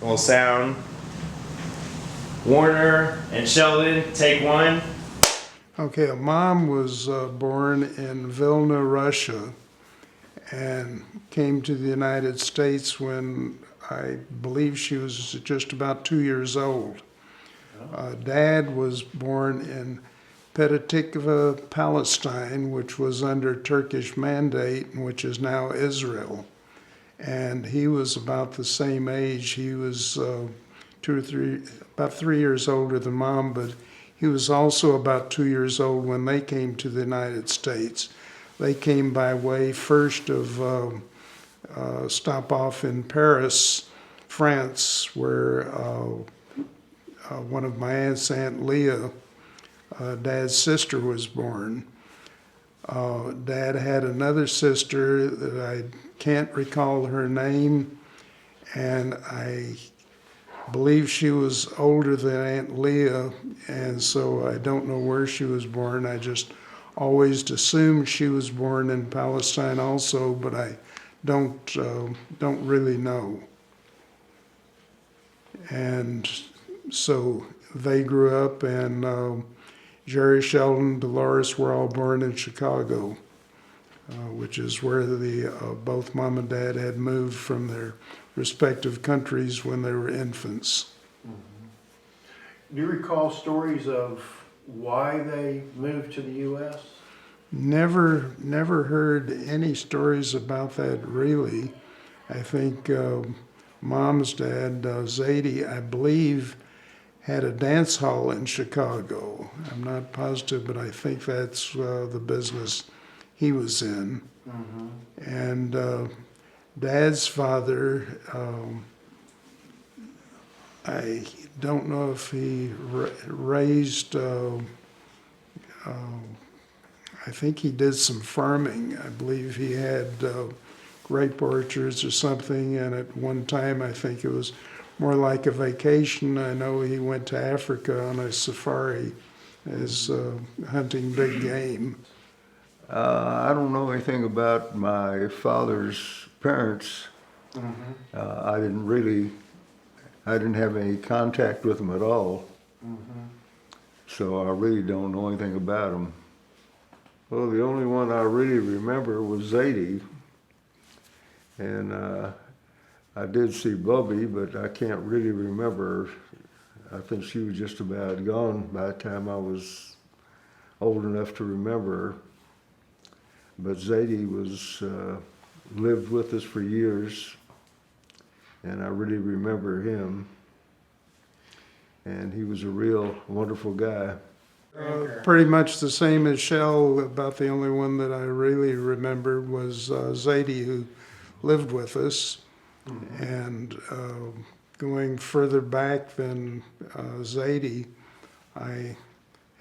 will sound. Warner and Sheldon, take one. Okay, Mom was born in Vilna, Russia, and came to the United States when I believe she was just about 2 years old. Dad was born in Petah Tikva, Palestine, which was under Turkish mandate, and which is now Israel. And he was about the same age. He was about 3 years older than Mom, but he was also about 2 years old when they came to the United States. They came by way first of stop off in Paris, France, where one of my aunts, Aunt Leah, Dad's sister, was born. Dad had another sister that I can't recall her name, and I believe she was older than Aunt Leah, and so I don't know where she was born. I just always assumed she was born in Palestine also, but I don't really know. And so they grew up, and Jerry, Sheldon, Dolores were all born in Chicago, which is where both Mom and Dad had moved from their respective countries when they were infants. Mm-hmm. Do you recall stories of why they moved to the U.S.? Never heard any stories about that, really. I think Mom's dad, Zadie, I believe, had a dance hall in Chicago. I'm not positive, but I think that's the business he was in. Mm-hmm. And Dad's father, I don't know if he raised, I think he did some farming. I believe he had grape orchards or something, and at one time I think it was more like a vacation. I know he went to Africa on a safari as hunting big game. I don't know anything about my father's parents. Mm-hmm. I didn't have any contact with them at all. Mm-hmm. So I really don't know anything about them. Well, the only one I really remember was Zadie. And I did see Bubby, but I can't really remember. I think she was just about gone by the time I was old enough to remember her. But Zadie lived with us for years, and I really remember him. And he was a real wonderful guy. Pretty much the same as Shell. About the only one that I really remembered was Zadie, who lived with us. Mm-hmm. And going further back than Zadie, I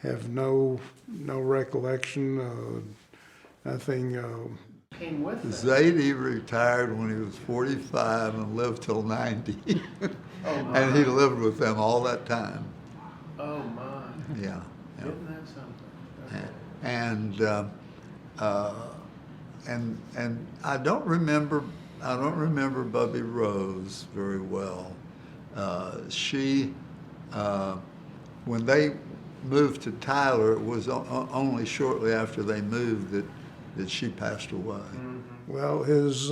have no recollection. Nothing. Came with them. Zadie retired when he was 45 and lived till 90. Oh, and he lived with them all that time. Oh my. Yeah. Isn't that something? Okay. And I don't remember Bubby Rose very well. She when they moved to Tyler, it was only shortly after they moved that she passed away. Mm-hmm. Well, his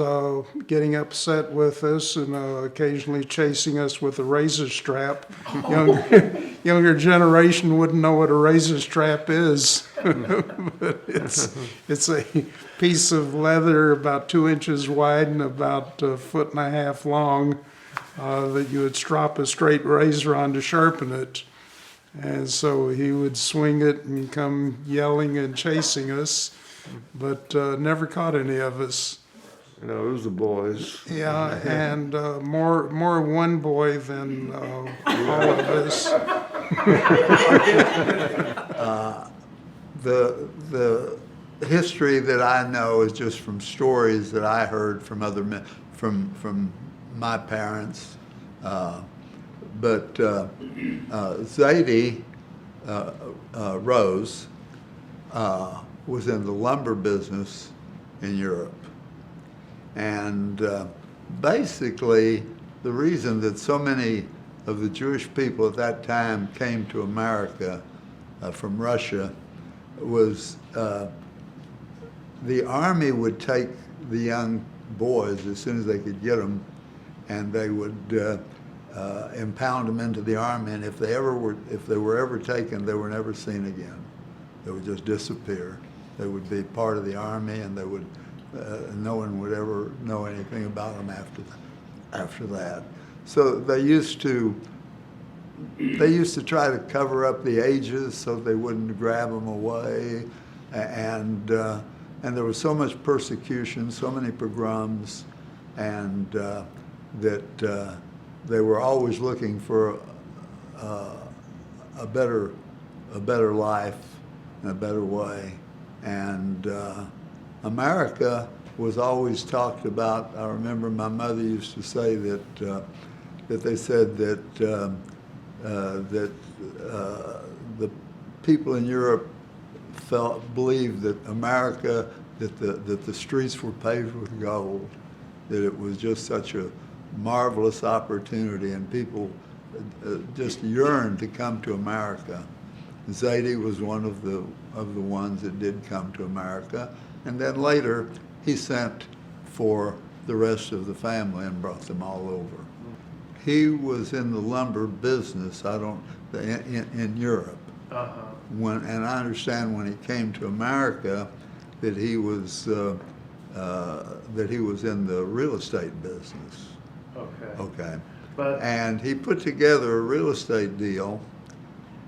getting upset with us and occasionally chasing us with a razor strap. Younger generation wouldn't know what a razor strap is. But it's a piece of leather about 2 inches wide and about 1.5 feet long that you would strop a straight razor on to sharpen it. And so he would swing it and come yelling and chasing us, but never caught any of us. You know, it was the boys. Yeah, and more one boy than all of us. The history that I know is just from stories that I heard from other men, from my parents. But Zadie Rose was in the lumber business in Europe. And basically, the reason that so many of the Jewish people at that time came to America from Russia was the army would take the young boys as soon as they could get them, and they would impound them into the army. And if they were ever taken, they were never seen again. They would just disappear. They would be part of the army, and they would no one would ever know anything about them after that. So they used to try to cover up the ages so they wouldn't grab them away, and there was so much persecution, so many pogroms, and that they were always looking for a better life and a better way. And America was always talked about. I remember my mother used to say that they said that the people in Europe believed that America, that the streets were paved with gold, that it was just such a marvelous opportunity, and people just yearned to come to America. Zadie was one of the ones that did come to America, and then later he sent for the rest of the family and brought them all over. He was in the lumber business. In Europe. And I understand when he came to America that he was in the real estate business. Okay. And he put together a real estate deal,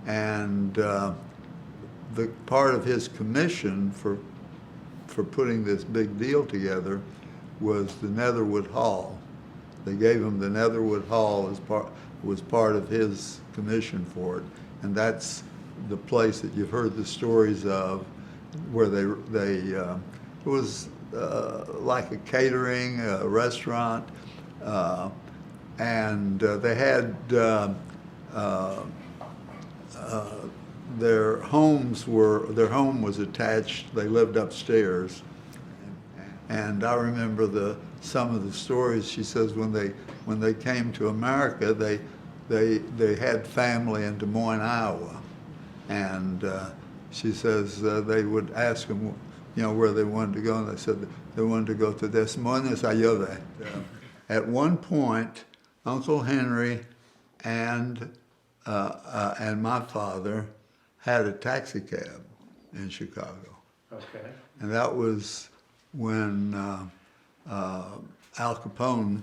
and the part of his commission for putting this big deal together was the Netherwood Hall. They gave him the Netherwood Hall was part of his commission for it, and that's the place that you've heard the stories of, where it was like a catering, a restaurant, and they had their home was attached. They lived upstairs, and I remember some of the stories. She says when they came to America, they had family in Des Moines, Iowa, and she says they would ask them, where they wanted to go, and they said they wanted to go to Des Moines, Iowa. At one point, Uncle Henry and my father had a taxi cab in Chicago. Okay. And that was when Al Capone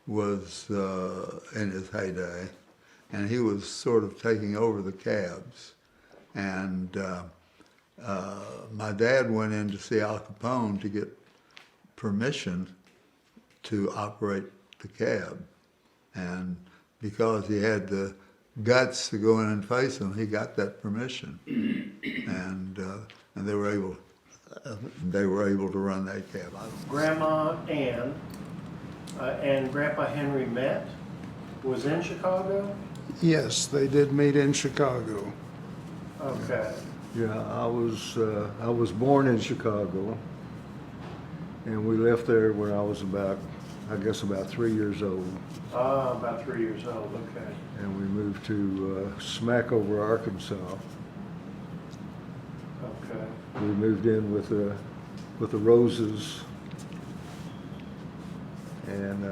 was in his heyday, and he was sort of taking over the cabs. And my dad went in to see Al Capone to get permission to operate the cab. And because he had the guts to go in and face him, he got that permission. And they were able to run that cab. Grandma Ann and Grandpa Henry met, was in Chicago? Yes, they did meet in Chicago. Okay. Yeah, I was born in Chicago, and we left there when I was about 3 years old. About 3 years old, okay. And we moved to Smackover, Arkansas. Okay. We moved in with the Roses, and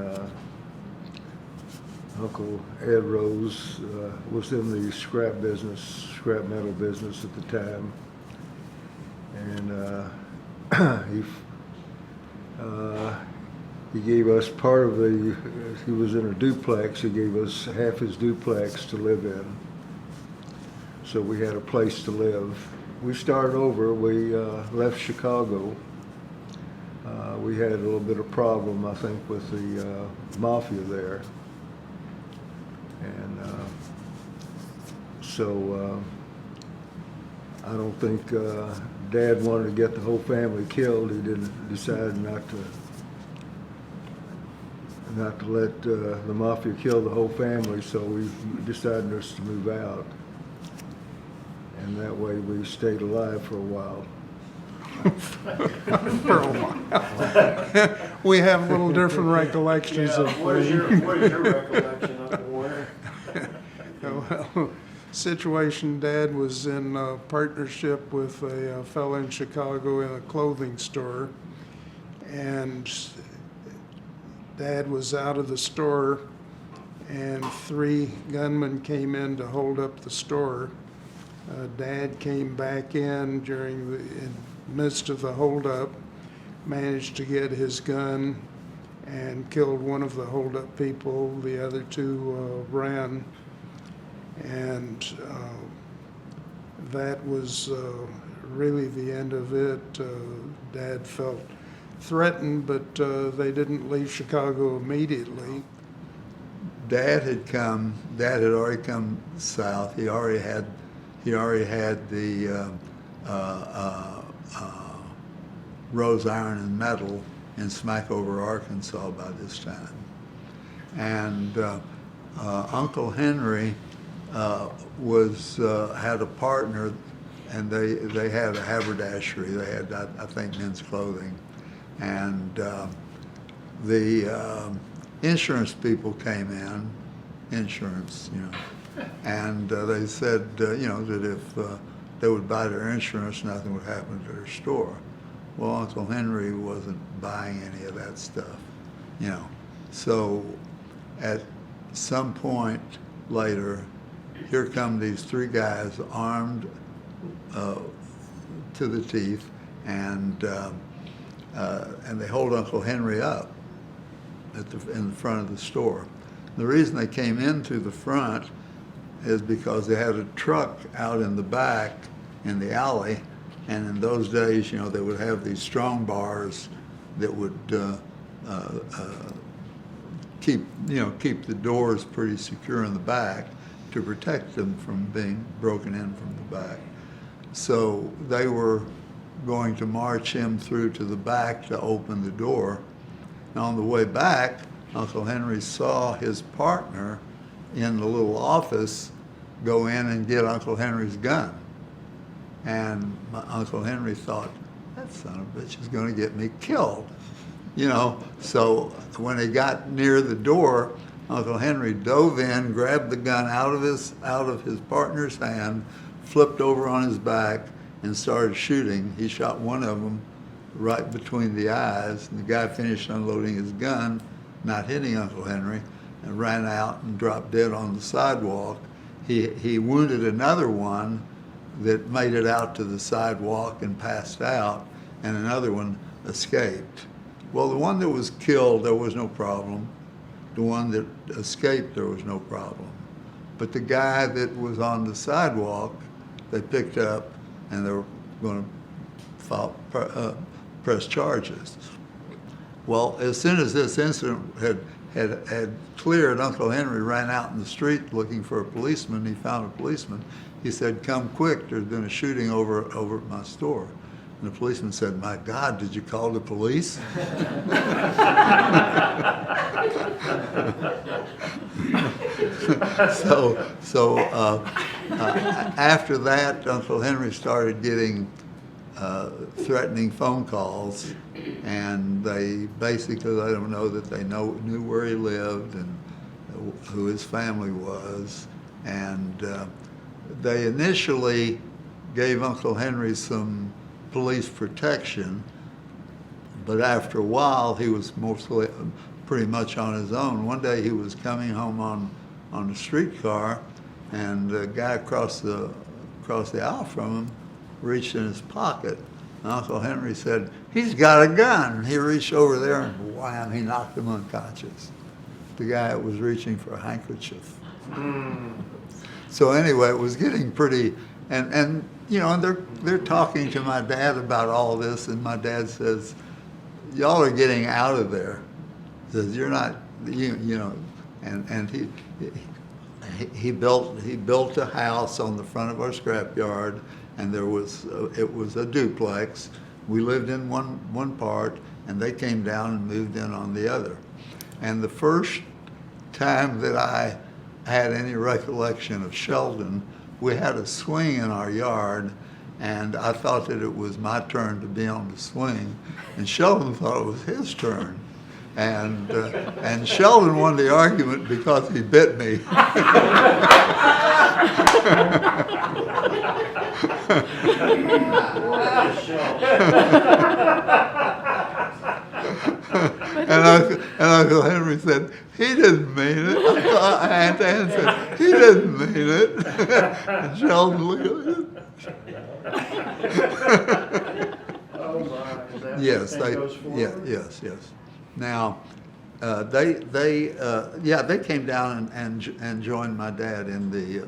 Uncle Ed Rose was in the scrap metal business at the time, and he gave us part of he was in a duplex. He gave us half his duplex to live in, so we had a place to live. We started over. We left Chicago. We had a little bit of problem, I think, with the mafia there. And so I don't think Dad wanted to get the whole family killed. He decided not to let the mafia kill the whole family, so we decided just to move out. And that way we stayed alive for a while. for a while. We have a little different recollections Yeah, of what is your recollection, Uncle Warner? well, situation, Dad was in partnership with a fellow in Chicago in a clothing store, and Dad was out of the store, and 3 gunmen came in to hold up the store. Dad came back in during the midst of the holdup, managed to get his gun and killed one of the holdup people. The other 2 ran, and that was really the end of it. Dad felt threatened, but they didn't leave Chicago immediately. Dad had already come south. He already had the Rose Iron and Metal in Smackover, Arkansas by this time. And Uncle Henry had a partner, and they had a haberdashery. They had, I think, men's clothing. And the insurance people came in, and they said, that if they would buy their insurance, nothing would happen to their store. Well, Uncle Henry wasn't buying any of that stuff, So at some point later, here come these 3 guys armed to the teeth, and they hold Uncle Henry up in the front of the store. The reason they came into the front is because they had a truck out in the back in the alley, and in those days, they would have these strong bars that would keep the doors pretty secure in the back to protect them from being broken in from the back. So they were going to march him through to the back to open the door. And on the way back, Uncle Henry saw his partner in the little office go in and get Uncle Henry's gun. And Uncle Henry thought, that son of a bitch is going to get me killed. So when he got near the door, Uncle Henry dove in, grabbed the gun out of his partner's hand, flipped over on his back, and started shooting. He shot one of them right between the eyes, and the guy finished unloading his gun, not hitting Uncle Henry, and ran out and dropped dead on the sidewalk. He wounded another one that made it out to the sidewalk and passed out, and another one escaped. Well, the one that was killed, there was no problem. The one that escaped, there was no problem. But the guy that was on the sidewalk, they picked up, and they were going to press charges. Well, as soon as this incident had cleared, Uncle Henry ran out in the street looking for a policeman. He found a policeman. He said, "Come quick, there's been a shooting over at my store." And the policeman said, "My God, did you call the police?" So after that, Uncle Henry started getting threatening phone calls, and they basically let him know that they knew where he lived and who his family was. And they initially gave Uncle Henry some police protection, but after a while he was pretty much on his own. One day he was coming home on a streetcar, and the guy across the aisle from him reached in his pocket. And Uncle Henry said, "He's got a gun." He reached over there and wham, he knocked him unconscious. The guy was reaching for a handkerchief. So anyway, it was getting pretty, and they're talking to my dad about all this, and my dad says, "Y'all are getting out of there." He says, "You're not, and he built a house on the front of our scrapyard, and it was a duplex. We lived in one part, and they came down and moved in on the other. And the first time that I had any recollection of Sheldon, we had a swing in our yard, And I thought that it was my turn to be on the swing, and Sheldon thought it was his turn. And Sheldon won the argument because he bit me. And Uncle Henry said, he didn't mean it. Aunt Ann said, he didn't mean it. And Sheldon looked at me. Oh my, is that Yes, the thing goes forward? yes. Now, they came down and joined my dad in the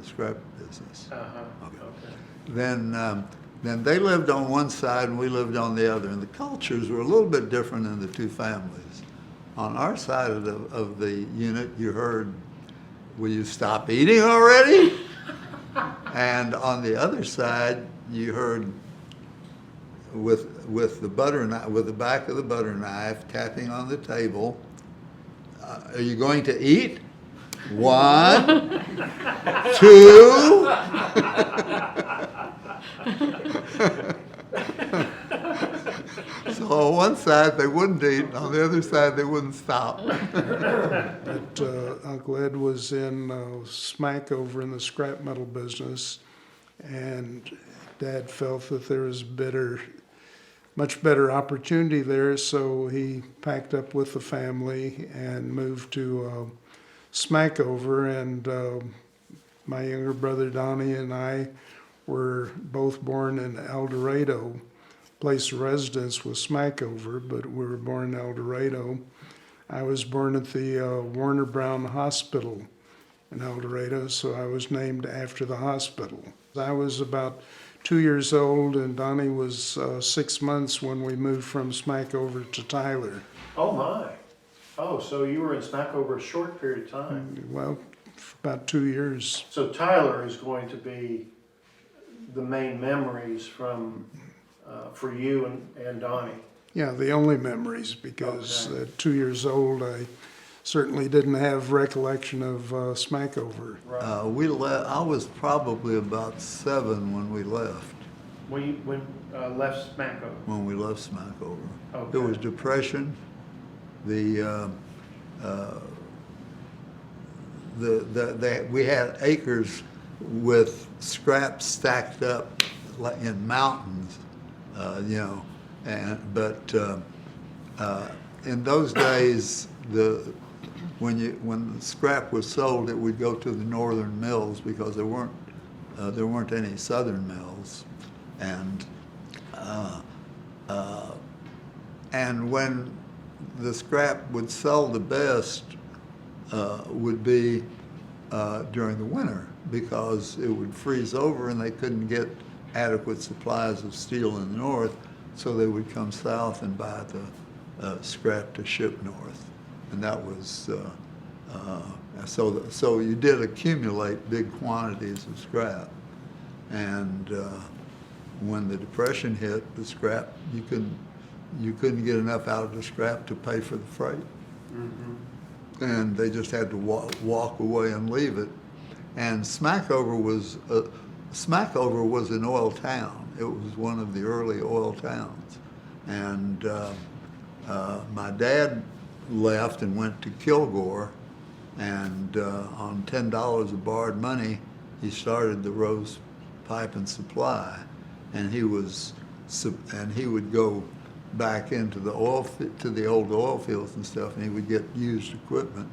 scrap business. Uh-huh, Okay. okay. Then they lived on one side and we lived on the other, and the cultures were a little bit different in the two families. On our side of the unit, you heard, "Will you stop eating already?" And on the other side, you heard, with the butter knife, with the back of the butter knife tapping on the table, "Are you going to eat? 1, 2." So on one side they wouldn't eat, and on the other side they wouldn't stop. But Uncle Ed was in Smackover in the scrap metal business, and Dad felt that there was much better opportunity there, so he packed up with the family and moved to Smackover, and my younger brother Donnie and I were both born in El Dorado. Place of residence was Smackover, but we were born in El Dorado. I was born at the Warner Brown Hospital in El Dorado, so I was named after the hospital. I was about 2 years old, and Donnie was 6 months when we moved from Smackover to Tyler. Oh my. Oh, so you were in Smackover a short period of time. Well, for about 2 years. So Tyler is going to be the main memories from for you and Donnie. Yeah, the only memories, because Okay. at 2 years old, I certainly didn't have recollection of Smackover. Right. I was probably about 7 when we left. When left Smackover. When we left Smackover. Okay. It was Depression. We had acres with scraps stacked up like in mountains, but in those days, when the scrap was sold, it would go to the northern mills because there weren't any southern mills, and when the scrap would sell the best would be during the winter, because it would freeze over and they couldn't get adequate supplies of steel in the north, so they would come south and buy the scrap to ship north. And that was, so you did accumulate big quantities of scrap. And when the Depression hit, the scrap, you couldn't get enough out of the scrap to pay for the freight. Mm-hmm. And they just had to walk away and leave it. And Smackover was an oil town. It was one of the early oil towns. And my dad left and went to Kilgore, and on $10 of borrowed money, he started the Rose Pipe and Supply, and he would go back into the old oil fields and stuff, and he would get used equipment,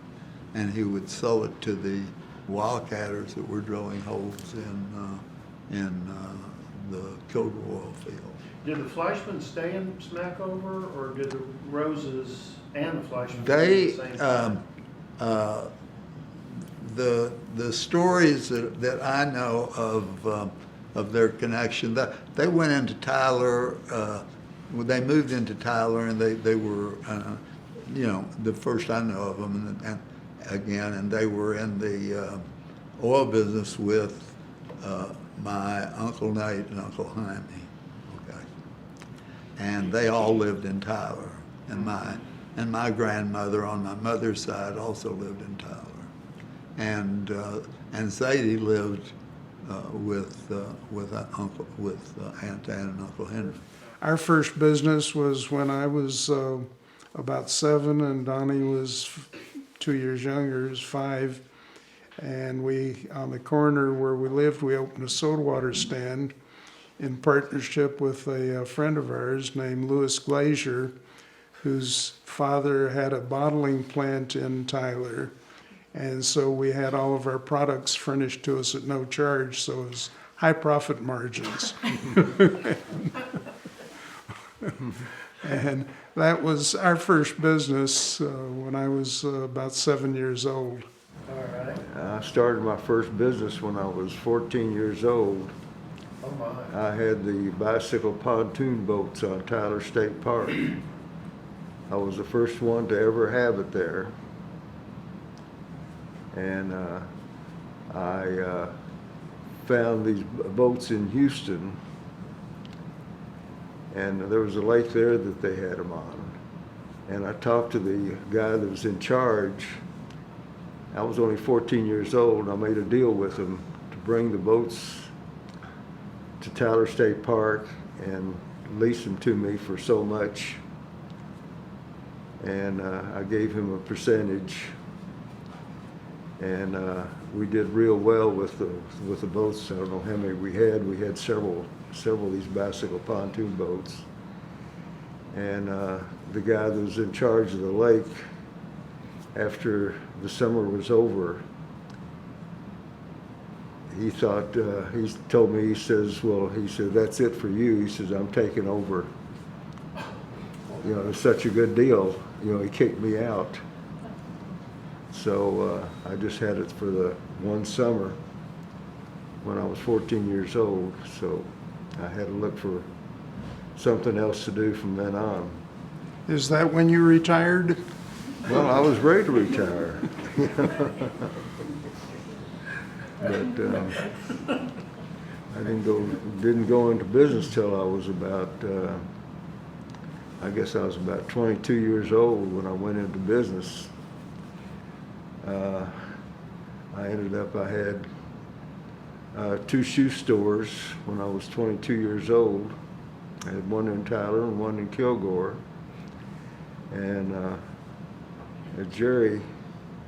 and he would sell it to the wildcatters that were drilling holes in the Kilgore oil field. Did the Fleishman stay in Smackover, or did the Roses and the Fleishman They, stay at the same time? the stories that I know of their connection, that they went into Tyler. They moved into Tyler, and they were, the first I know of them, and they were in the oil business with my Uncle Nate and Uncle Jaime. Okay, and they all lived in Tyler, and my grandmother on my mother's side also lived in Tyler, and Zadie lived with Aunt Ann and Uncle Henry. Our first business was when I was about 7 and Donnie was 2 years younger, was 5. And we, on the corner where we lived, we opened a soda water stand in partnership with a friend of ours named Louis Glazier, whose father had a bottling plant in Tyler. And so we had all of our products furnished to us at no charge, so it was high profit margins. And that was our first business when I was about 7 years old. All right. I started my first business when I was 14 years old. Oh, my. I had the bicycle pontoon boats on Tyler State Park. I was the first one to ever have it there. And I found these boats in Houston, and there was a lake there that they had them on. And I talked to the guy that was in charge. I was only 14 years old, and I made a deal with him to bring the boats to Tyler State Park and lease them to me for so much. And I gave him a percentage. And we did real well with the boats. I don't know how many we had. We had several of these bicycle pontoon boats. And the guy that was in charge of the lake, after the summer was over, he thought, he told me, he says, that's it for you. He says, I'm taking over. You know, it's such a good deal. You know, he kicked me out. So I just had it for the one summer when I was 14 years old. So I had to look for something else to do from then on. Is that when you retired? Well, I was ready to retire. But I didn't go into business till I was about, I guess I was about 22 years old when I went into business. I had 2 shoe stores when I was 22 years old. I had one in Tyler and one in Kilgore. And Jerry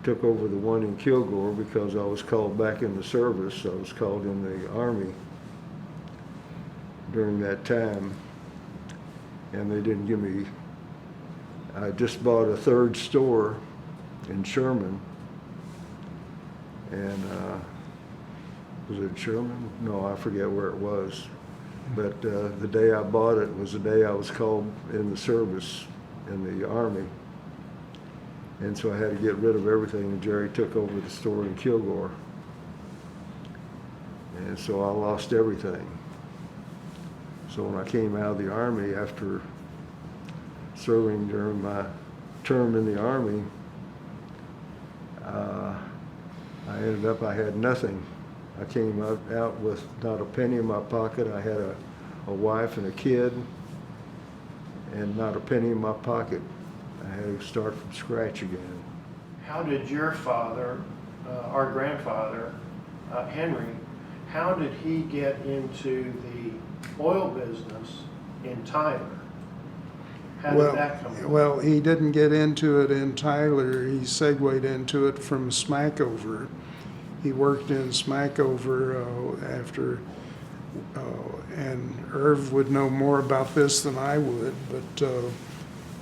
took over the one in Kilgore because I was called back in the service. I was called in the Army during that time, and they didn't give me, I just bought a 3rd store in Sherman, and was it Sherman? No, I forget where it was. But the day I bought it was the day I was called in the service in the Army. And so I had to get rid of everything, and Jerry took over the store in Kilgore. And so I lost everything. So when I came out of the Army after serving during my term in the Army, I had nothing. I came out with not a penny in my pocket. I had a wife and a kid, and not a penny in my pocket. I had to start from scratch again. How did your father, our grandfather, Henry, how did he get into the oil business in Tyler? How did that come about? Well, he didn't get into it in Tyler. He segued into it from Smackover. He worked in Smackover after, and Irv would know more about this than I would, but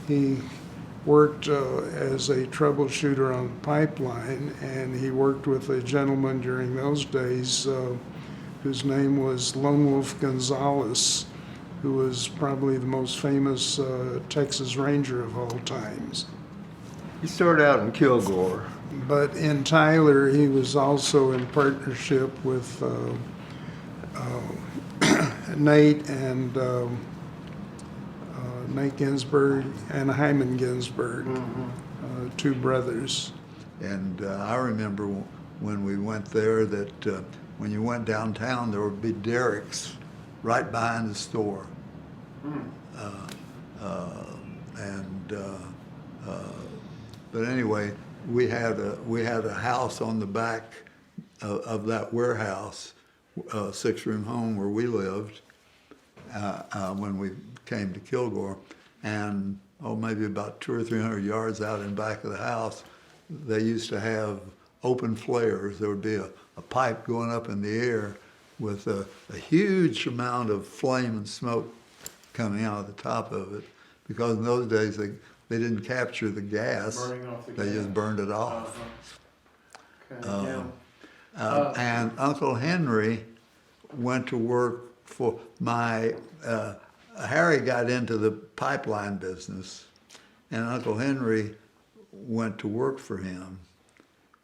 he worked as a troubleshooter on the pipeline, and he worked with a gentleman during those days whose name was Lone Wolf Gonzalez, who was probably the most famous Texas Ranger of all times. He started out in Kilgore. But in Tyler, he was also in partnership with Nate and Nate Ginsburg and Hyman Ginsburg, 2 brothers. And I remember when we went there that when you went downtown, there would be derricks right behind the store. But anyway, we had a house on the back of that warehouse six-room home where we lived when we came to Kilgore, and maybe about 200 or 300 yards out in back of the house, they used to have open flares. There would be a pipe going up in the air with a huge amount of flame and smoke coming out of the top of it, because in those days they didn't capture the gas. Burning off the They gas. just burned it off. Okay, yeah. And Uncle Henry went to work for Harry got into the pipeline business, and Uncle Henry went to work for him,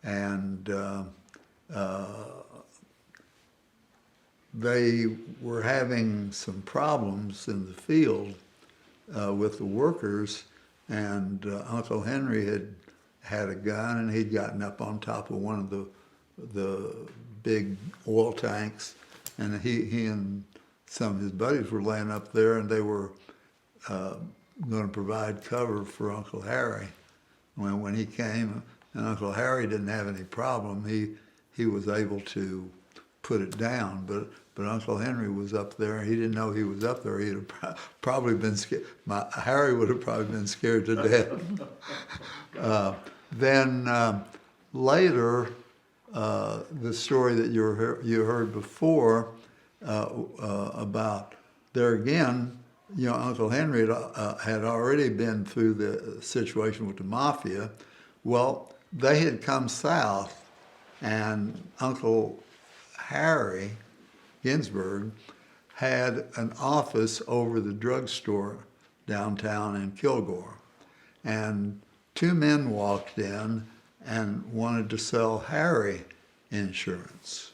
and they were having some problems in the field with the workers, and Uncle Henry had a gun, and he'd gotten up on top of one of the big oil tanks, and he and some of his buddies were laying up there, and they were going to provide cover for Uncle Harry. When he came, and Uncle Harry didn't have any problem, he was able to put it down, but Uncle Henry was up there. He didn't know he was up there. He'd have probably been scared. Harry would have probably been scared to death. Then later, the story that you heard before about there again, Uncle Henry had already been through the situation with the mafia. Well, they had come south, and Uncle Harry Ginsberg had an office over the drugstore downtown in Kilgore. And two men walked in and wanted to sell Harry insurance.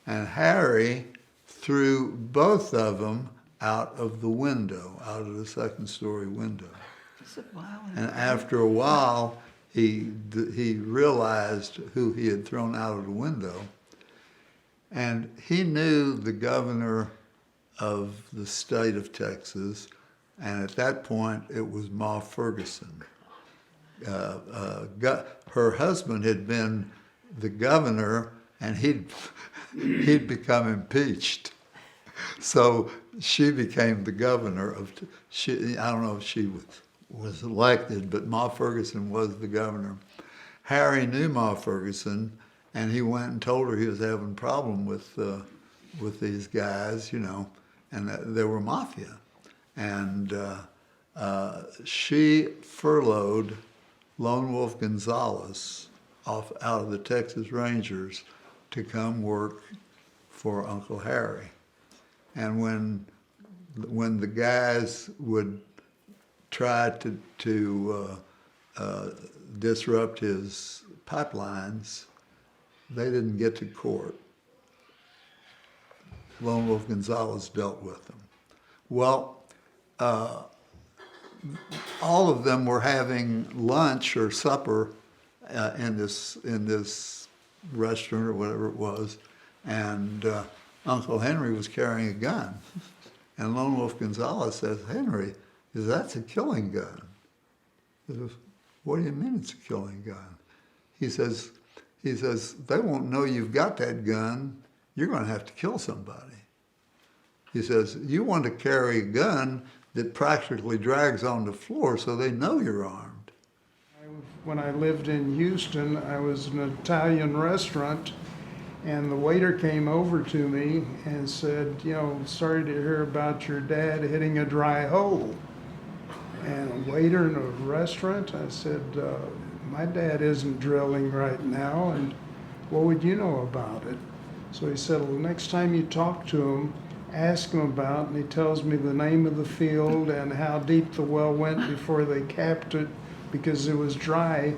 And Harry threw both of them out of the window, out of the second-story window. And after a while, he realized who he had thrown out of the window. And he knew the governor of the state of Texas, and at that point, it was Ma Ferguson. Her husband had been the governor, and he'd become impeached. So she became the governor of. I don't know if she was elected, but Ma Ferguson was the governor. Harry knew Ma Ferguson, and he went and told her he was having a problem with these guys, and that they were mafia. And she furloughed Lone Wolf Gonzalez out of the Texas Rangers to come work for Uncle Harry. And when the guys would try to disrupt his pipelines, they didn't get to court. Lone Wolf Gonzalez dealt with them. Well, all of them were having lunch or supper in this restaurant or whatever it was, and Uncle Henry was carrying a gun. And Lone Wolf Gonzalez says, "Henry, that's a killing gun." He says, "What do you mean it's a killing gun?" He says, "They won't know you've got that gun. You're going to have to kill somebody." He says, "You want to carry a gun that practically drags on the floor so they know you're armed." When I lived in Houston, I was in an Italian restaurant, and the waiter came over to me and said, "Sorry to hear about your dad hitting a dry hole." And a waiter in a restaurant, I said, "My dad isn't drilling right now, and what would you know about it?" So he said, "Well, next time you talk to him, ask him about," and he tells me the name of the field and how deep the well went before they capped it because it was dry.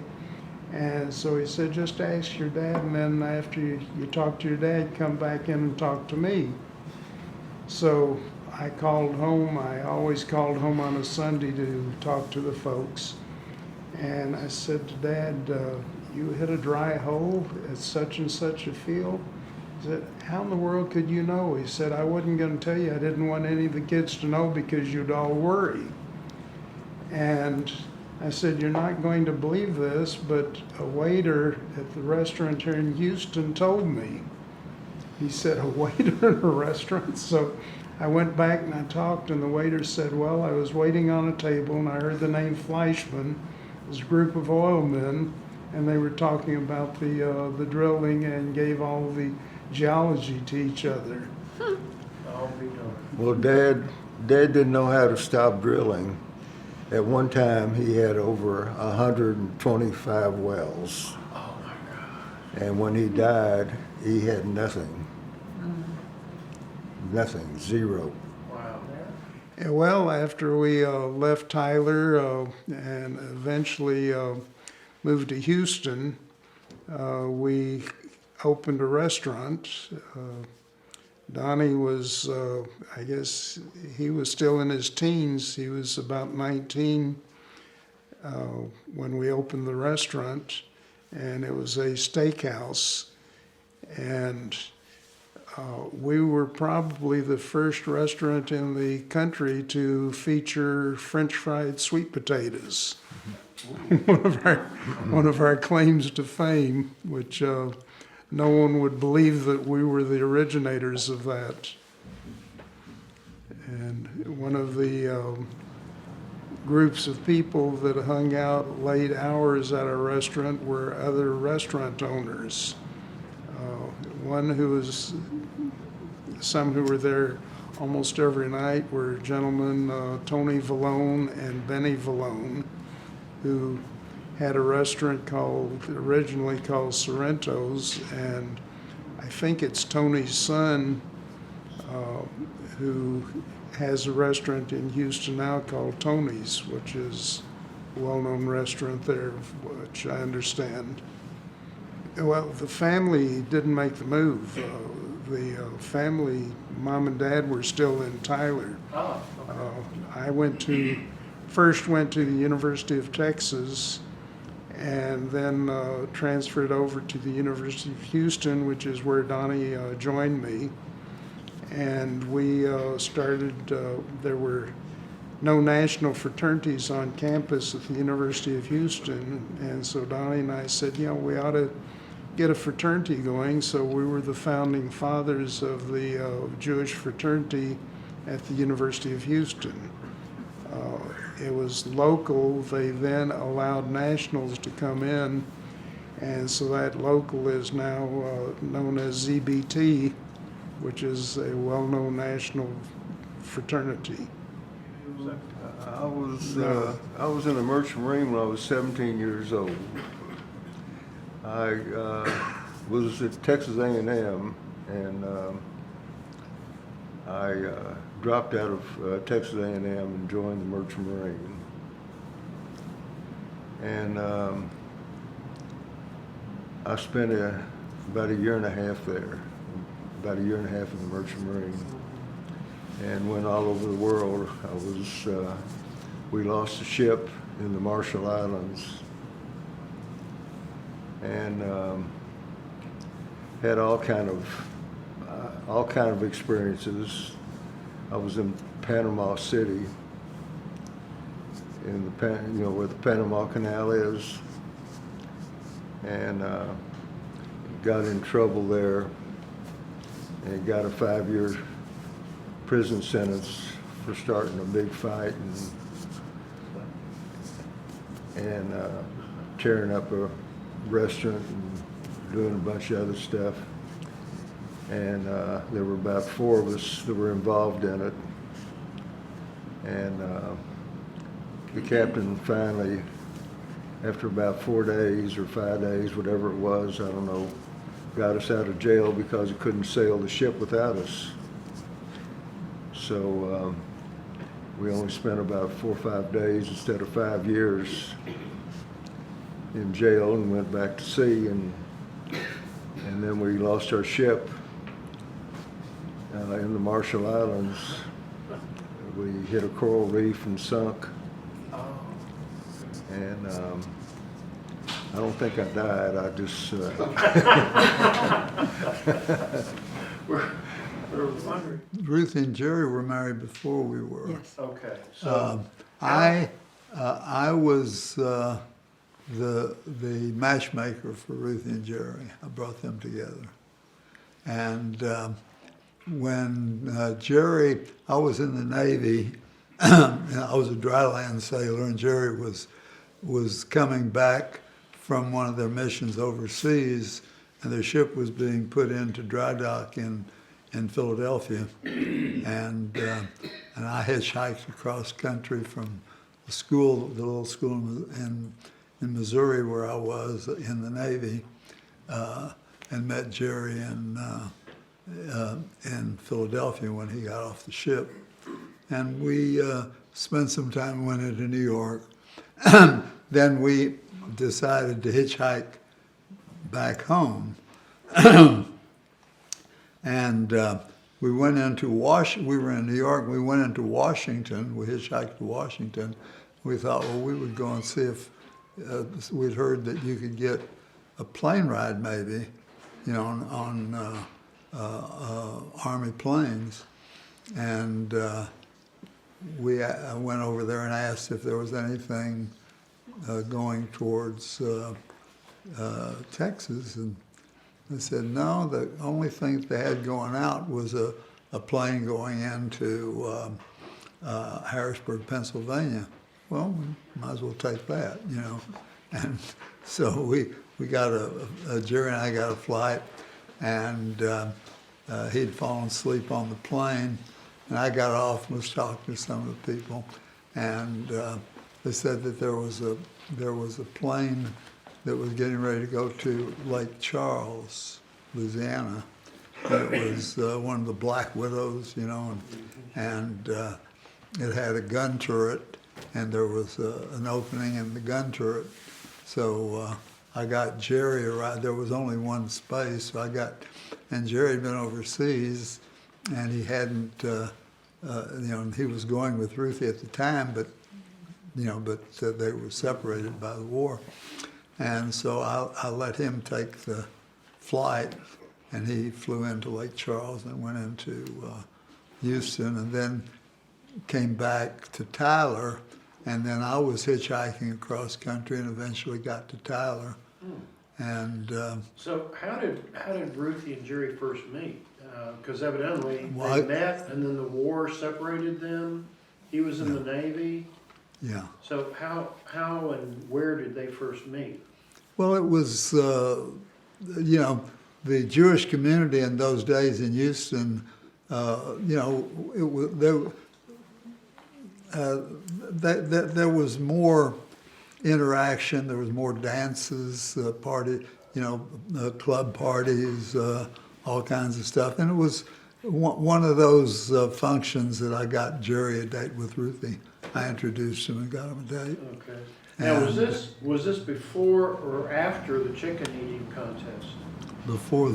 And so he said, "Just ask your dad, and then after you talk to your dad, come back in and talk to me." So I called home. I always called home on a Sunday to talk to the folks. And I said to Dad, "You hit a dry hole at such and such a field?" He said, "How in the world could you know?" He said, "I wasn't going to tell you. I didn't want any of the kids to know because you'd all worry." And I said, "You're not going to believe this, but a waiter at the restaurant here in Houston told me." he said, a waiter in a restaurant. So I went back and I talked, and the waiter said, well, I was waiting on a table and I heard the name Fleishman. It was a group of oilmen, and they were talking about the drilling and gave all the geology to each other. I'll be darned. Well, Dad didn't know how to stop drilling. At one time, he had over 125 wells. Oh my God. And when he died, he had nothing. Nothing, zero. Wow. Yeah, well, after we left Tyler and eventually moved to Houston, we opened a restaurant. Donnie was, I guess, he was still in his teens. He was about 19 when we opened the restaurant, and it was a steakhouse. And we were probably the first restaurant in the country to feature French fried sweet potatoes. one of our claims to fame, which no one would believe that we were the originators of that. And one of the groups of people that hung out late hours at our restaurant were other restaurant owners. One who was, some who were there almost every night were gentlemen, Tony Vallone and Benny Vallone, who had a restaurant originally called Sorrento's, and I think it's Tony's son who has a restaurant in Houston now called Tony's, which is a well-known restaurant there, which I understand. Well, the family didn't make the move. The family, mom and dad, were still in Tyler. Oh, okay. I first went to the University of Texas, and then transferred over to the University of Houston, which is where Donnie joined me. And we started, there were no national fraternities on campus at the University of Houston, and so Donnie and I said, we ought to get a fraternity going. So we were the founding fathers of the Jewish fraternity at the University of Houston. It was local. They then allowed nationals to come in, and so that local is now known as ZBT, which is a well-known national fraternity. I was in the Merchant Marine when I was 17 years old. I was at Texas A&M, and I dropped out of Texas A&M and joined the Merchant Marine. And I spent about a year and a half there, about a year and a half in the Merchant Marine, and went all over the world. We lost a ship in the Marshall Islands, and had all kind of experiences. I was in Panama City, where the Panama Canal is, and got in trouble there, and got a 5-year prison sentence for starting a big fight and tearing up a restaurant and doing a bunch of other stuff. And there were about 4 of us that were involved in it. And the captain finally, after about 4 days or 5 days, whatever it was, I don't know, got us out of jail because he couldn't sail the ship without us. So we only spent about 4 or 5 days instead of 5 years in jail, and went back to sea, and then we lost our ship in the Marshall Islands. We hit a coral reef and sunk, and I don't think I died. I just We're wondering. Ruth and Jerry were married before we were. Yes. Okay, so I was the matchmaker for Ruth and Jerry. I brought them together, And when Jerry, I was in the Navy, and I was a dryland sailor, and Jerry was coming back from one of their missions overseas, and their ship was being put into dry dock in Philadelphia, and I hitchhiked across country from the school, the little school in Missouri where I was in the Navy, and met Jerry in Philadelphia when he got off the ship, and we spent some time, went into New York. Then we decided to hitchhike back home. And we went into we were in New York, we went into Washington, we hitchhiked to Washington. We thought, well, we would go and see if, we'd heard that you could get a plane ride maybe, you know, on Army planes. And I went over there and asked if there was anything going towards Texas, and they said no. The only thing that they had going out was a plane going into Harrisburg, Pennsylvania. Well, we might as well take that, you know. And so we got Jerry and I got a flight, and he'd fallen asleep on the plane, and I got off and was talking to some of the people, and they said that there was a plane that was getting ready to go to Lake Charles, Louisiana. And it was one of the Black Widows, you know, and it had a gun turret, and there was an opening in the gun turret. So I got Jerry a ride. There was only one space, so and Jerry had been overseas, and he hadn't, you know, he was going with Ruthie at the time, but they were separated by the war. And so I let him take the flight, and he flew into Lake Charles and went into Houston, and then came back to Tyler, and then I was hitchhiking across country and eventually got to Tyler. And So how did Ruthie and Jerry first meet? Because evidently Well, they met, and then the war separated them. He was in the Navy. yeah. So how and where did they first meet? Well, it was, you know, the Jewish community in those days in Houston, you know, there was more interaction, there was more dances, you know, club parties, all kinds of stuff. And it was one of those functions that I got Jerry a date with Ruthie. I introduced him and got him a date. Okay. Now, And was this before or after the chicken eating contest? before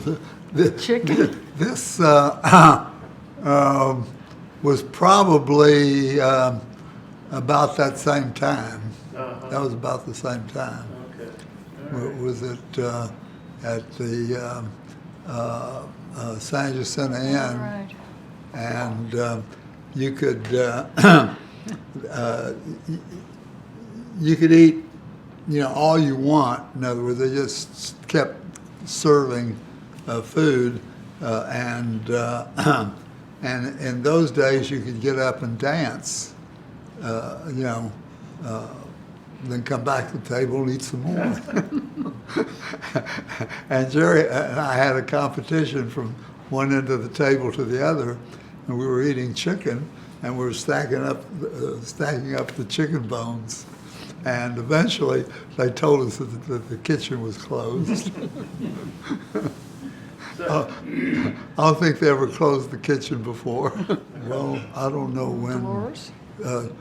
this was probably about that same time. Uh-huh. That was about the same time. Okay. All right. Was it at the San Jacinto Inn, Right. and you could you could eat, you know, all you want. In other words, they just kept serving food, and in those days you could get up and dance, you know, then come back to the table and eat some more. And Jerry and I had a competition from one end of the table to the other, and we were eating chicken, and we were stacking up the chicken bones. And eventually, they told us that the kitchen was closed. I don't think they ever closed the kitchen before. Well, I don't know when. Dolores?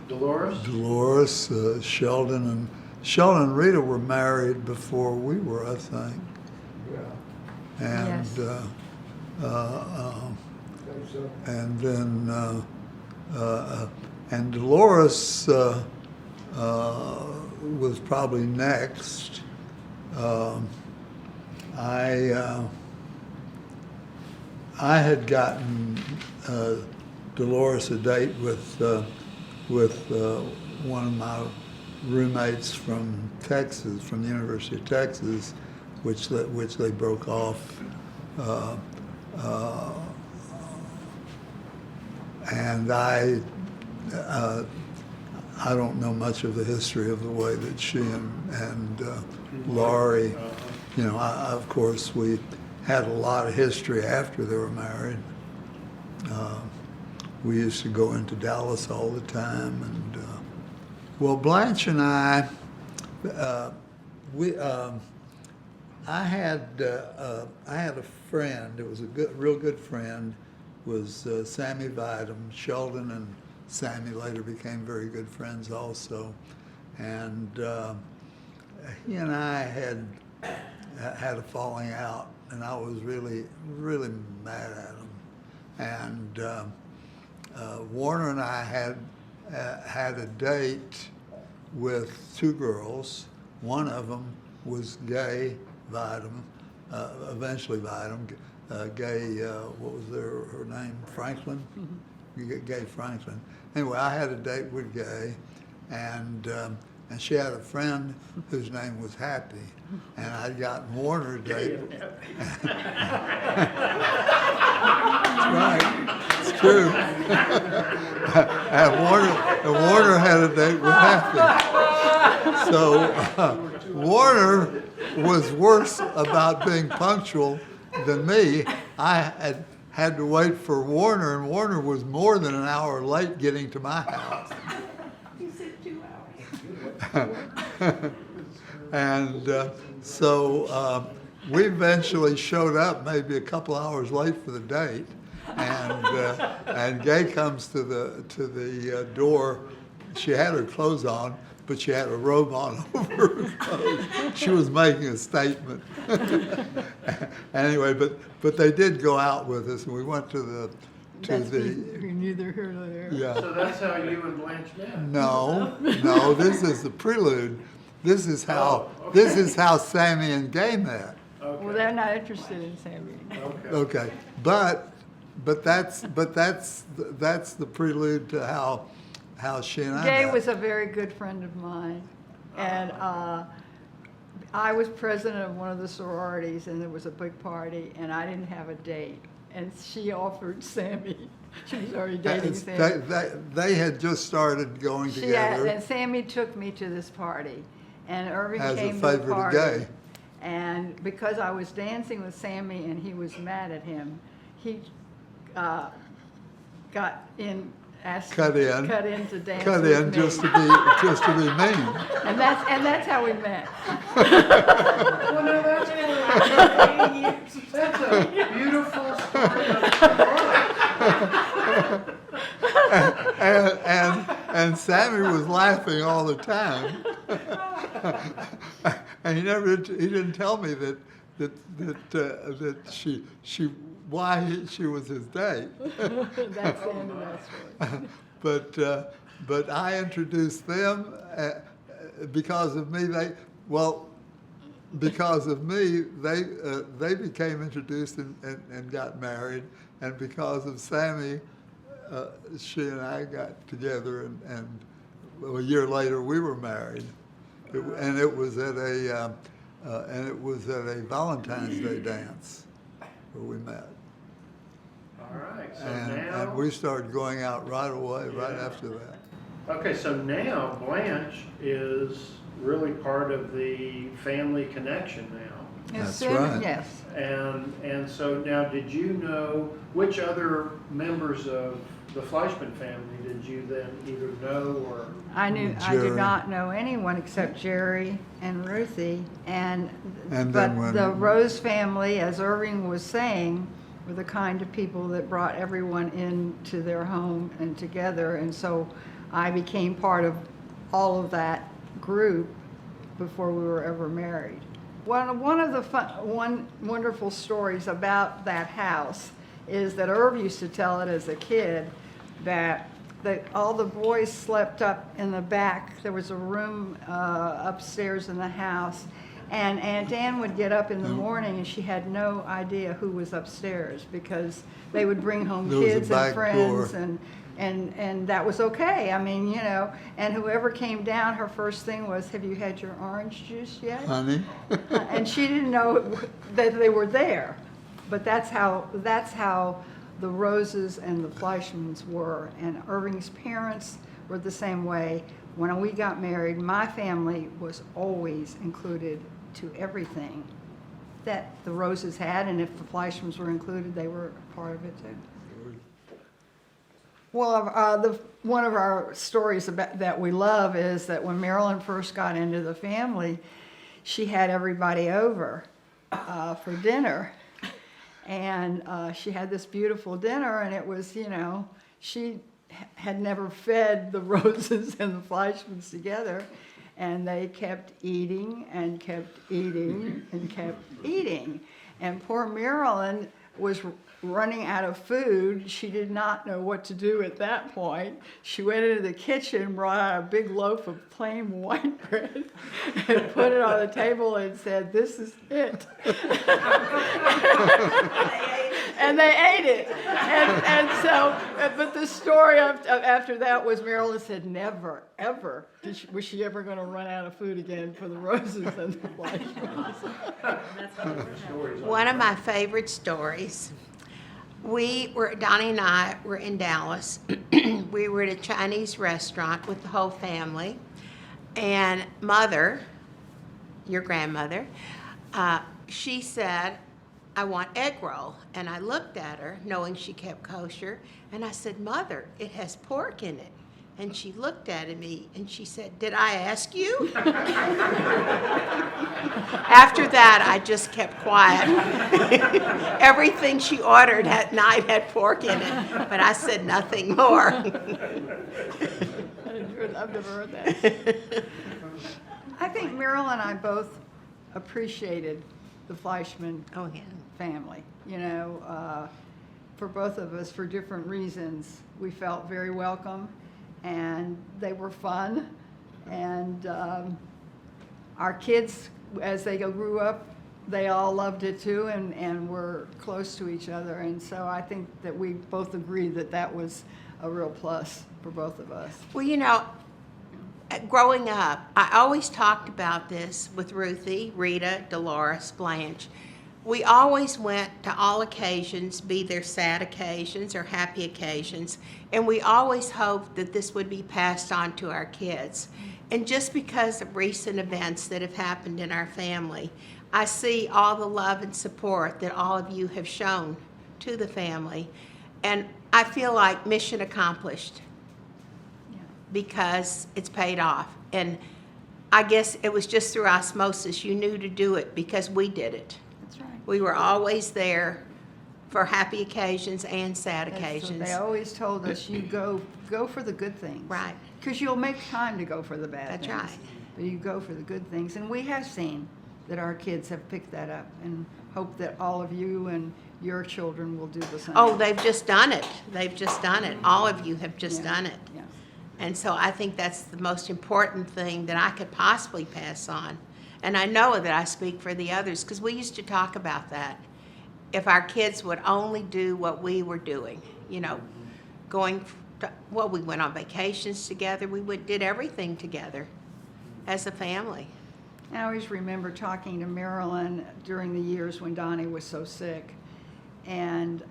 Dolores? Dolores, Sheldon and Rita were married before we were, I think. And Yes. and then and Dolores was probably next. I had gotten Dolores a date with one of my roommates from Texas, from the University of Texas, which they broke off And I don't know much of the history of the way that she and Laurie, you know, of course, we had a lot of history after they were married. We used to go into Dallas all the time, and well, Blanche and I had a friend. It was a real good friend. Was Sammy Vidam. Sheldon and Sammy later became very good friends also, and he and I had a falling out, and I was really mad at him. And Warner and I had a date with two girls. One of them was Gay Vidam, eventually Vidam. Gay, what was her name? Franklin? Mm-hmm. Gay Franklin. Anyway, I had a date with Gay, and she had a friend whose name was Happy, and I'd gotten Warner a date. That's right, it's true. and Warner had a date with Happy. So Warner was worse about being punctual than me. I had to wait for Warner, and Warner was more than an hour late getting to my house. You said 2 hours. And so we eventually showed up maybe a couple hours late for the date, and Gay comes to the door. She had her clothes on, but she had a robe on over her clothes. She was making a statement. Anyway, but they did go out with us, and we went to neither here nor there. yeah. So that's how you and Blanche met? No, this is the prelude. This is how Sammy and Gay met. Okay. Well, they're not interested in Sammy. Okay. Okay, but that's the prelude to how she and I Gay met. was a very good friend of mine, and I was president of one of the sororities, and there was a big party, and I didn't have a date, and she offered Sammy. She was already dating Sammy. They had just started going together. And Sammy took me to this party, and Irving As a came to favor the to party. Gay. And because I was dancing with Sammy and he was mad at him, he got in, asked Cut in. to dance Cut with in me. just to be mean. And that's how we met. Well, no, that's a beautiful story of And Sammy was laughing all the time. And he didn't tell me that why she was his date. That's the end of that story. But I introduced them because of me. Because of me, they became introduced and got married, and because of Sammy, she and I got together, and a year later we were married, and it was at a Valentine's Day dance where we met. All right, so And we started going out right away, right after that. Okay, so now Blanche is really part of the family connection now. That's Soon, right. Yes. And so now, did you know which other members of the Fleishman family did you then either know or? I Jerry. did not know anyone except Jerry and Ruthie, And but then when- the Rose family, as Irving was saying, were the kind of people that brought everyone into their home and together, and so I became part of all of that group before we were ever married. One of the wonderful stories about that house is that Irv used to tell it as a kid, that all the boys slept up in the back. There was a room upstairs in the house, and Aunt Ann would get up in the morning and she had no idea who was upstairs, because they would bring home There was a kids back and friends, door. and that was okay. I mean, you know, and whoever came down, her first thing was, "Have you had your orange juice yet?" Honey? And she didn't know that they were there. but that's how the Roses and the Fleischmans were. And Irving's parents were the same way. When we got married, my family was always included to everything that the Roses had, and if the Fleischmans were included, they were part of it too. Well, one of our stories that we love is that when Marilyn first got into the family, she had everybody over for dinner. And she had this beautiful dinner, and it was, she had never fed the Roses and the Fleischmans together. And they kept eating and kept eating and kept eating. And poor Marilyn was running out of food. She did not know what to do at that point. She went into the kitchen, brought out a big loaf of plain white bread, and put it on the table and said, "This is it." And they ate it. And so, but the story after that was Marilyn said, never, ever was she ever going to run out of food again for the Roses and the Fleischmans. One of my favorite stories. Donnie and I were in Dallas. We were at a Chinese restaurant with the whole family. And Mother, your grandmother, she said, "I want egg roll." And I looked at her, knowing she kept kosher, and I said, "Mother, it has pork in it." And she looked at me and she said, "Did I ask you?" After that, I just kept quiet. Everything she ordered at night had pork in it, but I said nothing more. I've never heard that. I think Marilyn and I both appreciated the Fleischman Oh, yeah. family. For both of us, for different reasons, we felt very welcome, and they were fun. And our kids, as they grew up, they all loved it too, and were close to each other. And so I think that we both agreed that that was a real plus for both of us. Well, growing up, I always talked about this with Ruthie, Rita, Dolores, Blanche. We always went to all occasions, be there sad occasions or happy occasions, and we always hoped that this would be passed on to our kids. And just because of recent events that have happened in our family, I see all the love and support that all of you have shown to the family. And I feel like mission accomplished because it's paid off. And I guess it was just through osmosis. You knew to do it because we did it. That's right. We were always there for happy occasions and sad occasions. They always told us, you go for the good things. Right. Because you'll make time to go for the bad That's things. right. But you go for the good things. And we have seen that our kids have picked that up, and hope that all of you and your children will do the same. Oh, they've just done it. They've just done it. All of you have just Yeah. done it. Yeah. And so I think that's the most important thing that I could possibly pass on. And I know that I speak for the others, because we used to talk about that. If our kids would only do what we were doing, we went on vacations together. We did everything together as a family. I always remember talking to Marilyn during the years when Donnie was so sick. And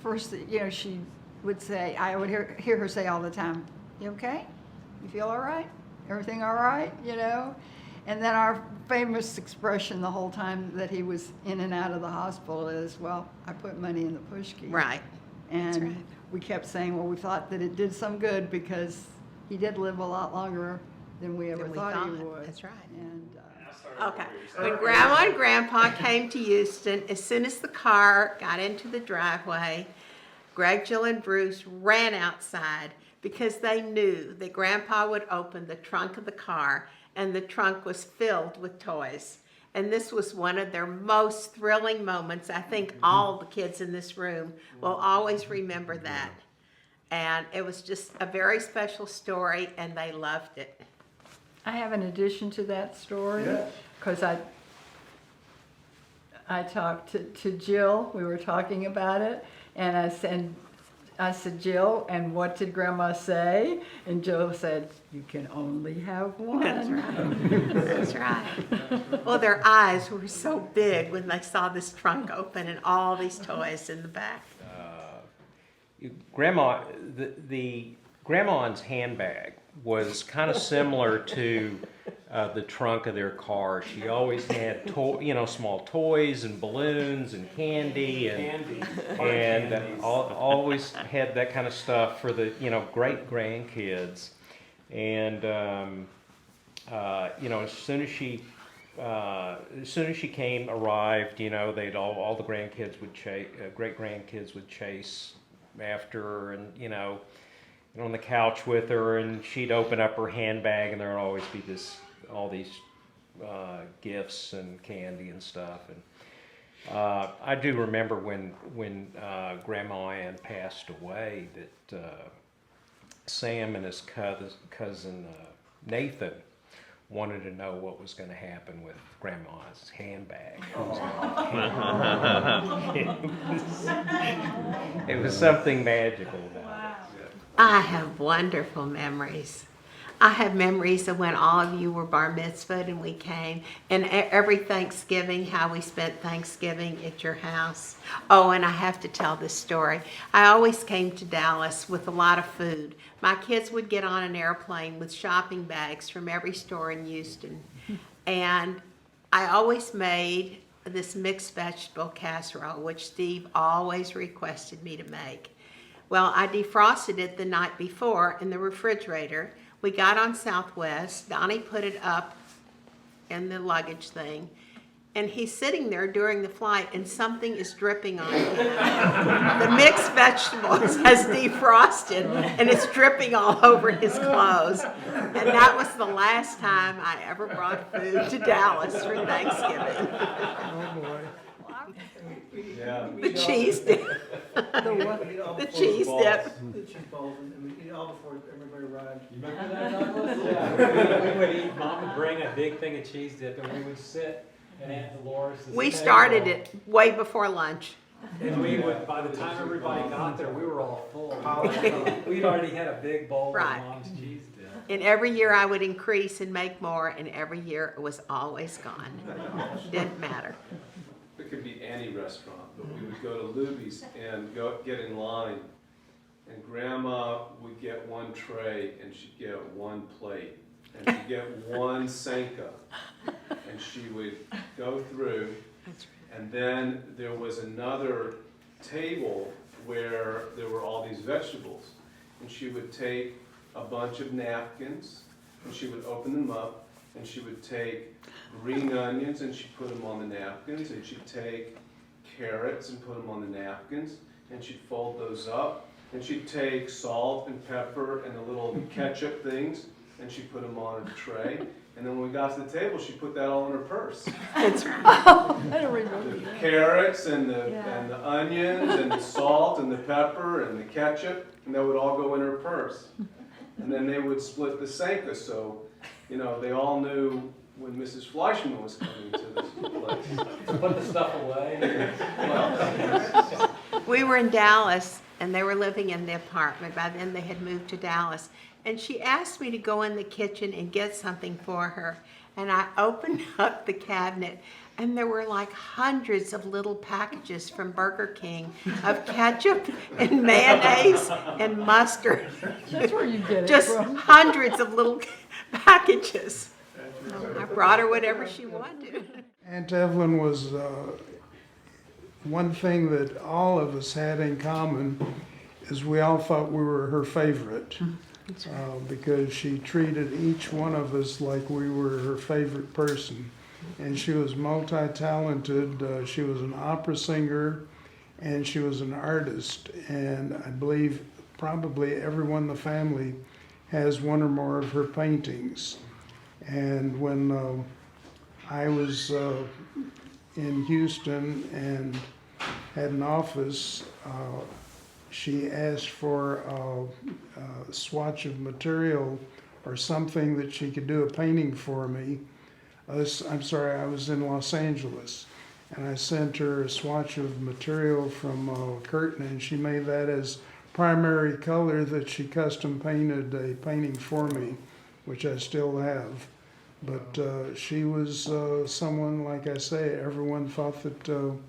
first, she would say, I would hear her say all the time, "You okay? You feel all right? Everything all right?" And then our famous expression the whole time that he was in and out of the hospital is, "Well, I put money in the push key." Right. And That's right. we kept saying, well, we thought that it did some good because he did live a lot longer than we ever Than we thought he thought. would. That's right. And Okay. When Grandma and Grandpa came to Houston, as soon as the car got into the driveway, Greg, Jill, and Bruce ran outside because they knew that Grandpa would open the trunk of the car, and the trunk was filled with toys. And this was one of their most thrilling moments. I think all the kids in this room will always remember that. And it was just a very special story, and they loved it. I have an addition to that story, because I talked to Jill, we were talking about it, and I said, I said, Jill, and what did Grandma say? And Jill said, you can only have one. That's right. That's right. Well, their eyes were so big when they saw this trunk open and all these toys in the back. Grandma, the grandma's handbag was kind of similar to the trunk of their car. She always had small toys and balloons and candy and always had that kind of stuff for the great grandkids. And as soon as she arrived, they'd all the grandkids would great grandkids would chase after her, and on the couch with her, and she'd open up her handbag, and there'd always be all these gifts and candy and stuff. And I do remember when Grandma Ann passed away that Sam and his cousin Nathan wanted to know what was going to happen with Grandma's handbag. It was something magical about it. I have wonderful memories. I have memories of when all of you were bar mitzvahed and we came, and every Thanksgiving, how we spent Thanksgiving at your house. Oh, and I have to tell this story. I always came to Dallas with a lot of food. My kids would get on an airplane with shopping bags from every store in Houston, and I always made this mixed vegetable casserole, which Steve always requested me to make. Well, I defrosted it the night before in the refrigerator. We got on Southwest. Donnie put it up in the luggage thing, and he's sitting there during the flight, and something is dripping on him. The mixed vegetables has defrosted, and it's dripping all over his clothes. And that was the last time I ever brought food to Dallas for Thanksgiving. Oh, boy. Yeah. The cheese dip. The cheese dip. The cheese balls, and we eat all before everybody arrived. You remember that, Douglas? Yeah. We would eat, Mom would bring a big thing of cheese dip, and we would sit, and Aunt Dolores. We started it way before lunch. And we would, by the time everybody got there, we were all full. We'd already had a big bowl Right. of Mom's cheese dip. And every year I would increase and make more, and every year it was always gone. Didn't matter. It could be any restaurant, but we would go to Luby's and get in line, and Grandma would get one tray, and she'd get one plate, and she'd get one Senka, and she would go through, and then there was another table where there were all these vegetables, and she would take a bunch of napkins, and she would open them up, and she would take green onions and she'd put them on the napkins, and she'd take carrots and put them on the napkins, and she'd fold those up, and she'd take salt and pepper and the little ketchup things, and she'd put them on a tray, and then when we got to the table, she put that all in her purse. That's right. I don't remember. The carrots and the onions and the salt and the pepper and the ketchup, and that would all go in her purse. And then they would split the Senka, so they all knew when Mrs. Fleishman was coming to this place. So put the stuff away. We were in Dallas, and they were living in the apartment. By then they had moved to Dallas. And she asked me to go in the kitchen and get something for her. And I opened up the cabinet, and there were like hundreds of little packages from Burger King of ketchup and mayonnaise and mustard. That's where you get it Just from. hundreds of little packages. I brought her whatever she wanted. Aunt Evelyn was one thing that all of us had in common is we all thought we were her favorite. Because she treated each one of us like we were her favorite person. And she was multi-talented. She was an opera singer, and she was an artist. And I believe probably everyone in the family has one or more of her paintings. And when I was in Houston and had an office, she asked for a swatch of material or something that she could do a painting for me. I'm sorry, I was in Los Angeles, and I sent her a swatch of material from Curtin, and she made that as primary color that she custom painted a painting for me, which I still have. But she was someone, like I say, everyone thought that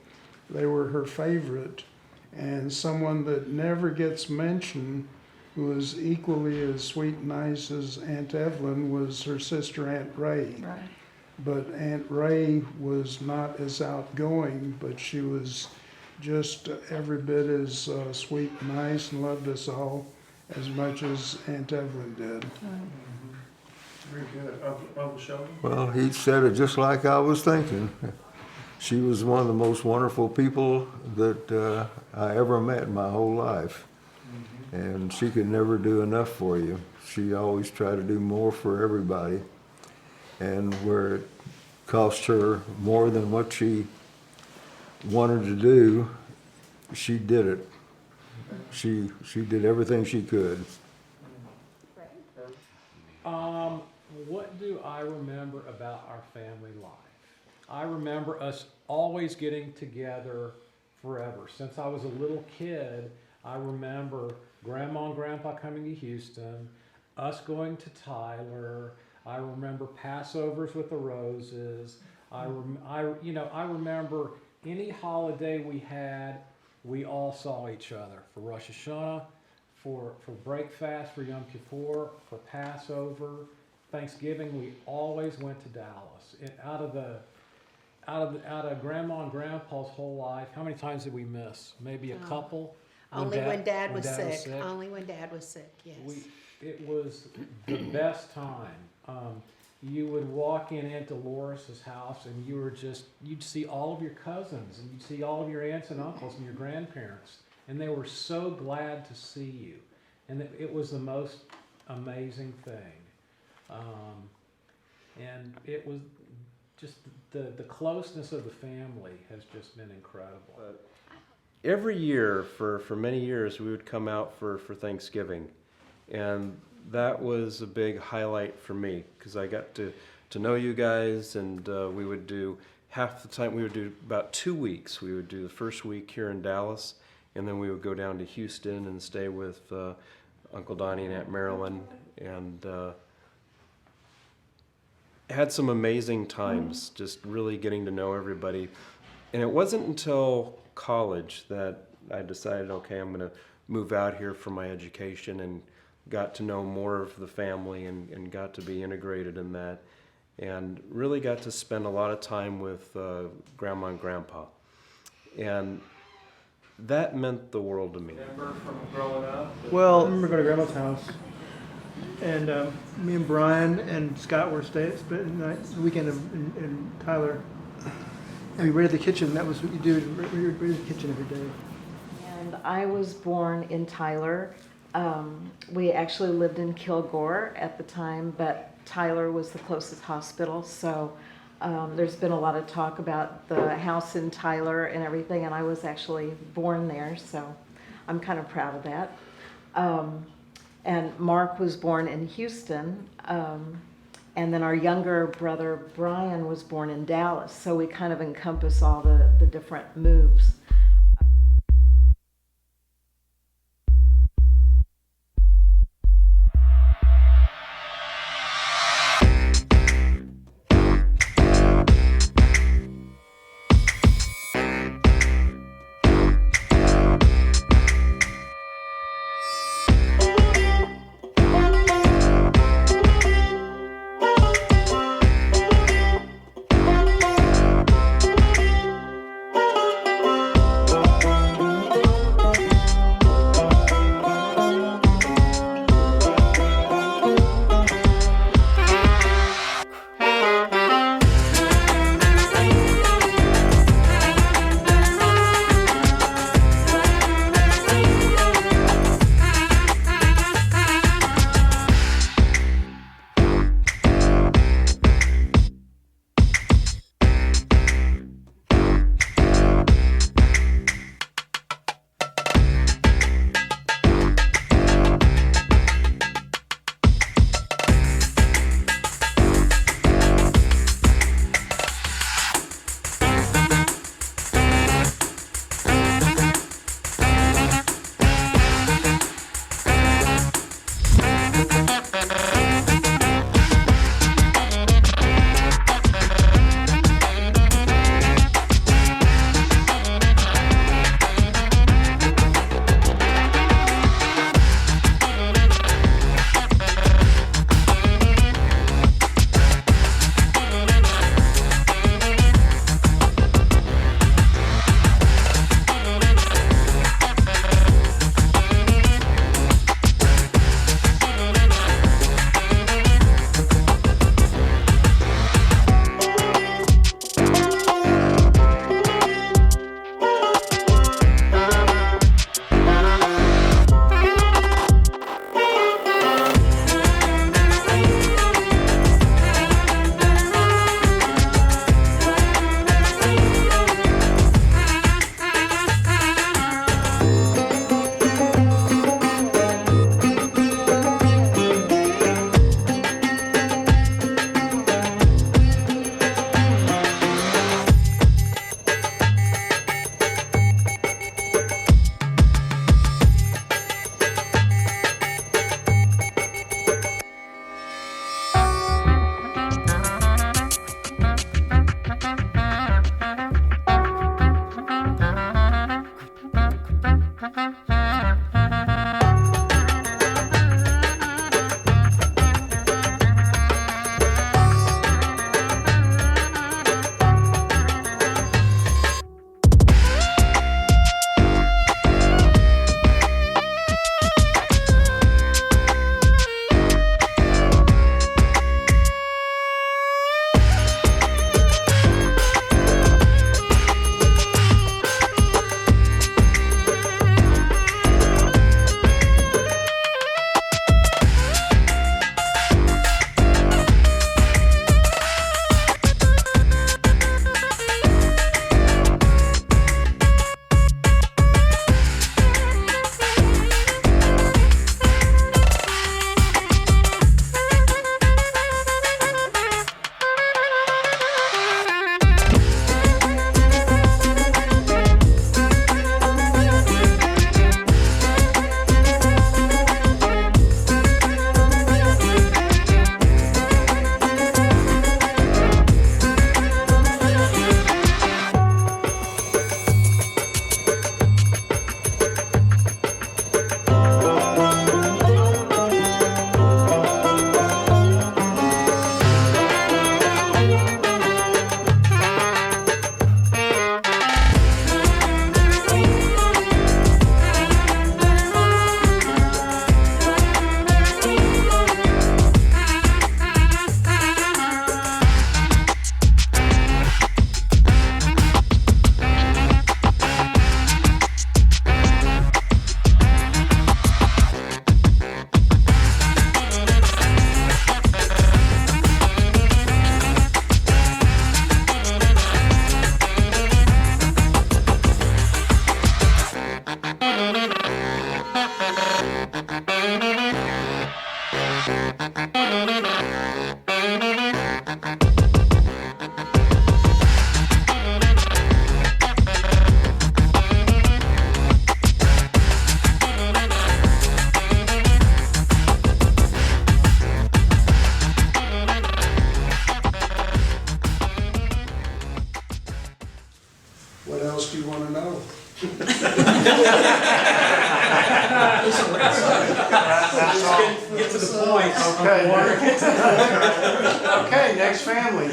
they were her favorite, and someone that never gets mentioned, who was equally as sweet and nice as Aunt Evelyn, was her sister Aunt Ray. Right. But Aunt Ray was not as outgoing, but she was just every bit as sweet and nice and loved us all as much as Aunt Evelyn did. Very good. Uncle Sheldon? Well, he said it just like I was thinking. She was one of the most wonderful people that I ever met in my whole life. And she could never do enough for you. She always tried to do more for everybody. And where it cost her more than what she wanted to do, she did it. She did everything she could. What do I remember about our family life? I remember us always getting together forever. Since I was a little kid, I remember Grandma and Grandpa coming to Houston, us going to Tyler. I remember Passovers with the Roses. I remember any holiday we had, we all saw each other. For Rosh Hashanah, for break fast, for Yom Kippur, for Passover, Thanksgiving, we always went to Dallas. And out of Grandma and Grandpa's whole life, how many times did we miss? Maybe a couple. Only when Dad was sick. Only when Dad was sick, yes. It was the best time. You would walk in Aunt Dolores' house and you'd see all of your cousins and you'd see all of your aunts and uncles and your grandparents. And they were so glad to see you. And it was the most amazing thing. And it was just the closeness of the family has just been incredible. Every year for many years we would come out for Thanksgiving, and that was a big highlight for me because I got to know you guys, and we would do half the time, we would do about 2 weeks. We would do the first week here in Dallas, and then we would go down to Houston and stay with Uncle Donnie and Aunt Marilyn, and had some amazing times just really getting to know everybody. And it wasn't until college that I decided, okay, I'm going to move out here for my education, and got to know more of the family and got to be integrated in that, and really got to spend a lot of time with Grandma and Grandpa. And that meant the world to me. Remember from growing up? Well, I remember going to Grandma's house, and me and Brian and Scott were spending the weekend in Tyler. And we raided the kitchen. That was what you do. We raided the kitchen every day. And I was born in Tyler. We actually lived in Kilgore at the time, but Tyler was the closest hospital. So there's been a lot of talk about the house in Tyler and everything, and I was actually born there, so I'm kind of proud of that. And Mark was born in Houston, and then our younger brother Brian was born in Dallas, so we kind of encompass all the different moves. What else do you want to know? Get to the point. Okay. Okay, next family.